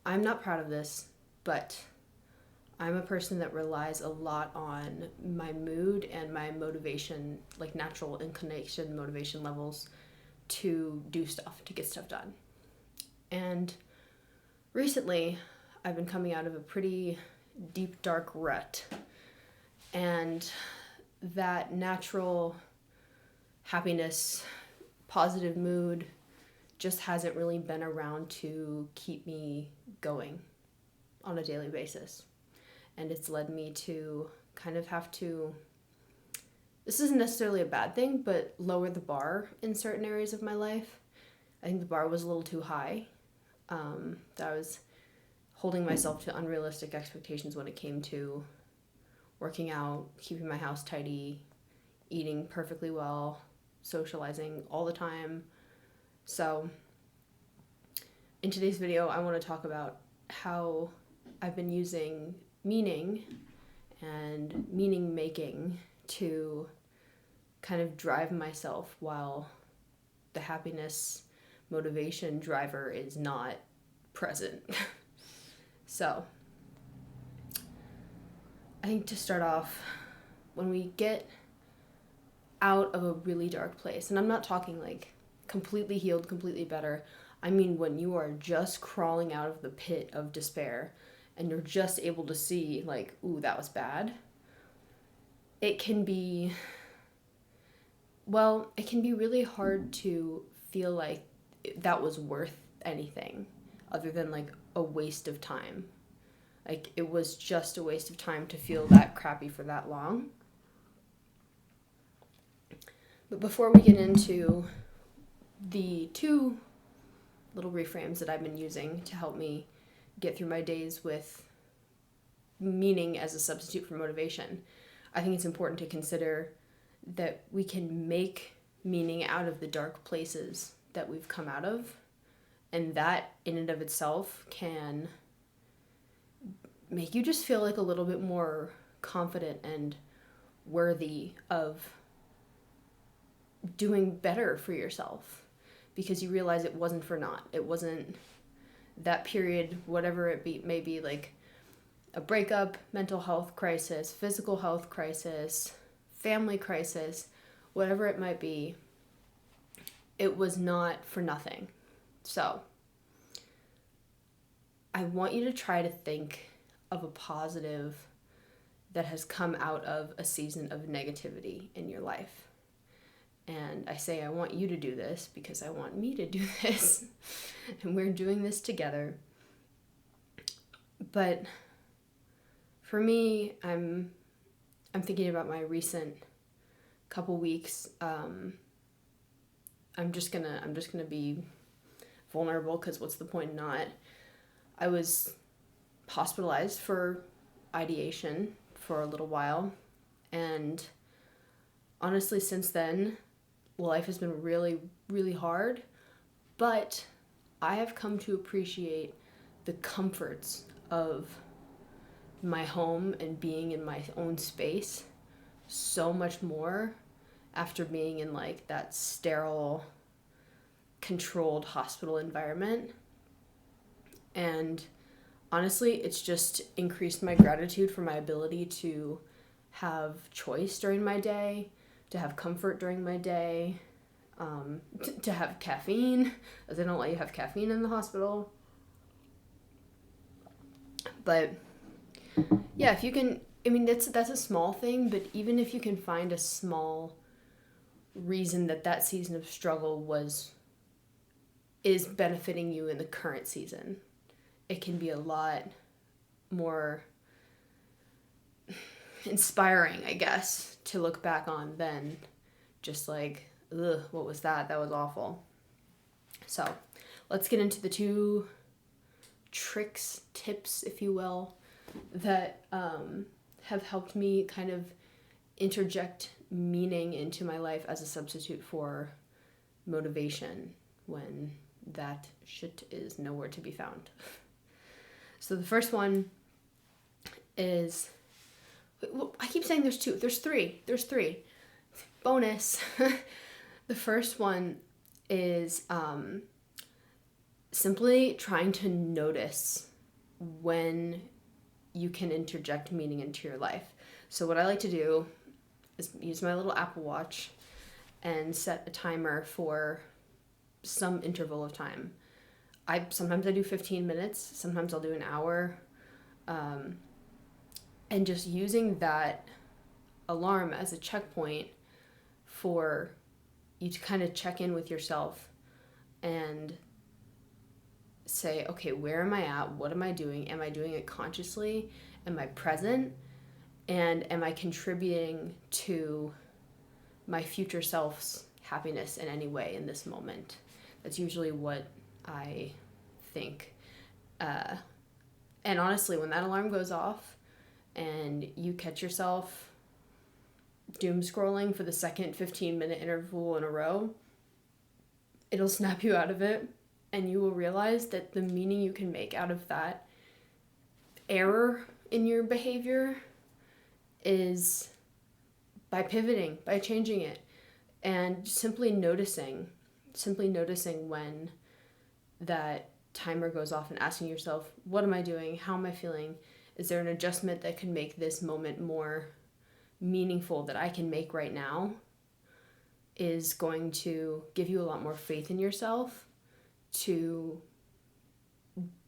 I'm not proud of this, but I'm a person that relies a lot on my mood and my motivation, like natural inclination, motivation levels to do stuff, to get stuff done. And recently, I've been coming out of a pretty deep, dark rut. And that natural happiness, positive mood just hasn't really been around to keep me going on a daily basis. And it's led me to kind of have to, this isn't necessarily a bad thing, but lower the bar in certain areas of my life. I think the bar was a little too high. That I was holding myself to unrealistic expectations when it came to working out, keeping my house tidy, eating perfectly well, socializing all the time. So in today's video, I want to talk about how I've been using meaning and meaning making to kind of drive myself while the happiness motivation driver is not present. So I think to start off, when we get out of a really dark place, and I'm not talking like completely healed, completely better, I mean when you are just crawling out of the pit of despair and you're just able to see like, ooh, that was bad, it can be really hard to feel like that was worth anything other than like a waste of time. Like it was just a waste of time to feel that crappy for that long. But before we get into the two little reframes that I've been using to help me get through my days with meaning as a substitute for motivation, I think it's important to consider that we can make meaning out of the dark places that we've come out of, and that in and of itself can make you just feel like a little bit more confident and worthy of doing better for yourself, because you realize it wasn't for naught. It wasn't that period, whatever it may be, like a breakup, mental health crisis, physical health crisis, family crisis, whatever it might be, it was not for nothing. So I want you to try to think of a positive that has come out of a season of negativity in your life. And I say I want you to do this because I want me to do this. And we're doing this together. But for me, I'm thinking about my recent couple weeks. I'm just gonna be vulnerable, because what's the point in not? I was hospitalized for ideation for a little while, and honestly since then life has been really, really hard, but I have come to appreciate the comforts of my home and being in my own space so much more after being in like that sterile, controlled hospital environment. And honestly, it's just increased my gratitude for my ability to have choice during my day, to have comfort during my day, to have caffeine, as they don't let you have caffeine in the hospital. But yeah, if you can, I mean, that's a small thing, but even if you can find a small reason that season of struggle is benefiting you in the current season, it can be a lot more inspiring, I guess, to look back on than just like, ugh, what was that? That was awful. So let's get into the two tricks, tips, if you will, that have helped me kind of interject meaning into my life as a substitute for motivation when that shit is nowhere to be found. So the first one is, I keep saying there's two. There's three. Bonus. The first one is simply trying to notice when you can interject meaning into your life. So what I like to do is use my little Apple Watch and set a timer for some interval of time. Sometimes I do 15 minutes, sometimes I'll do an hour, and just using that alarm as a checkpoint for you to kind of check in with yourself and say, okay, where am I at? What am I doing? Am I doing it consciously? Am I present? And am I contributing to my future self's happiness in any way in this moment? That's usually what I think. And honestly, when that alarm goes off and you catch yourself doom scrolling for the second 15-minute interval in a row, it'll snap you out of it, and you will realize that the meaning you can make out of that error in your behavior is by pivoting, by changing it, and simply noticing when that timer goes off and asking yourself, what am I doing? How am I feeling? Is there an adjustment that can make this moment more meaningful that I can make right now? Is going to give you a lot more faith in yourself to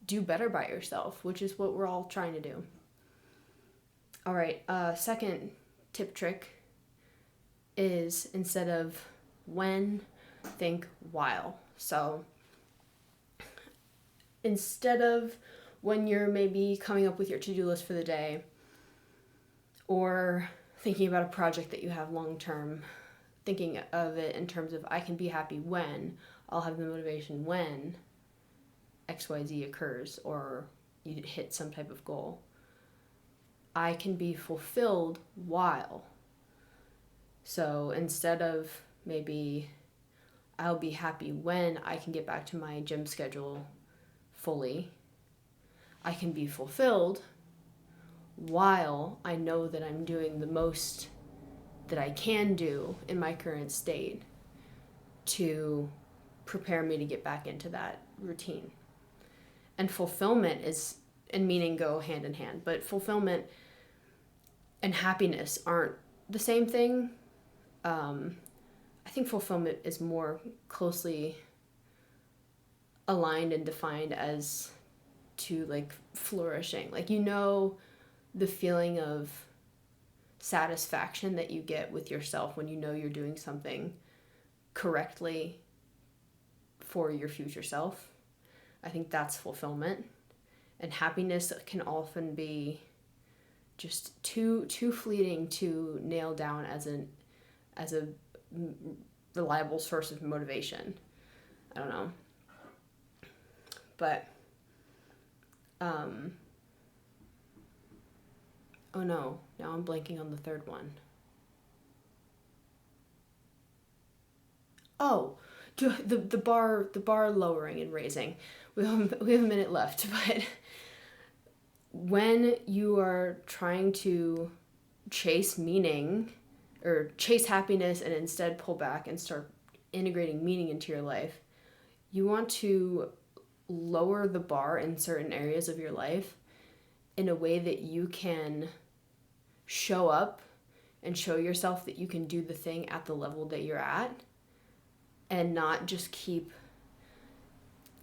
do better by yourself, which is what we're all trying to do. All right, second tip trick is instead of when, think while. So instead of when you're maybe coming up with your to-do list for the day or thinking about a project that you have long term, thinking of it in terms of I can be happy when, I'll have the motivation when XYZ occurs or you hit some type of goal. I can be fulfilled while. So instead of maybe I'll be happy when I can get back to my gym schedule fully, I can be fulfilled while I know that I'm doing the most that I can do in my current state to prepare me to get back into that routine. And fulfillment and meaning go hand in hand, but fulfillment and happiness aren't the same thing. I think fulfillment is more closely aligned and defined as to like flourishing. Like, you know, the feeling of satisfaction that you get with yourself when you know you're doing something correctly for your future self. I think that's fulfillment. And happiness can often be just too fleeting to nail down as a reliable source of motivation. I don't know. But oh no, now I'm blanking on the third one. Oh, the bar lowering and raising. We have a minute left, but when you are trying to chase meaning or chase happiness and instead pull back and start integrating meaning into your life, you want to lower the bar in certain areas of your life in a way that you can show up and show yourself that you can do the thing at the level that you're at and not just keep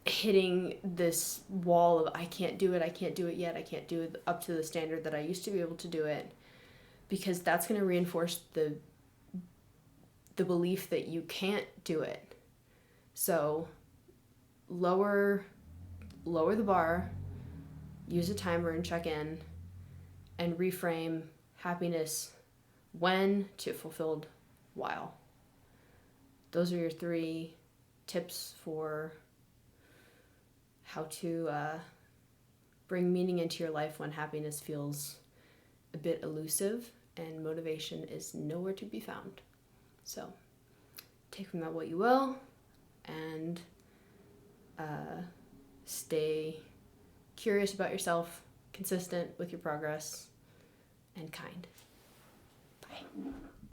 hitting this wall of I can't do it yet, I can't do it up to the standard that I used to be able to do it, because that's going to reinforce the belief that you can't do it. So lower the bar, use a timer and check in, and reframe happiness when to fulfilled while. Those are your 3 tips for how to bring meaning into your life when happiness feels a bit elusive and motivation is nowhere to be found. So take from that what you will, and stay curious about yourself, consistent with your progress, and kind. Bye.